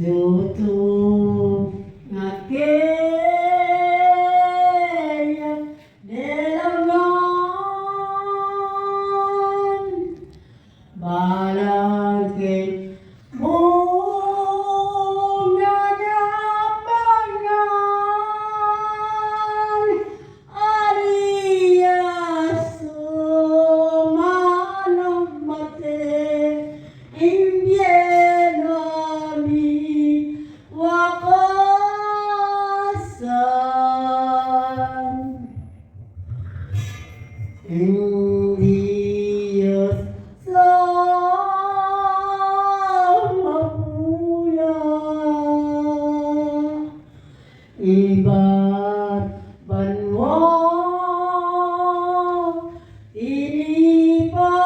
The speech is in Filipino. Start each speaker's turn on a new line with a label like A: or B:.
A: Tutu aquella de la unión, para que una mañana haría su mano mate invierno a mi wakasan. Diyos sa mapuya, iba't banwa inipaya,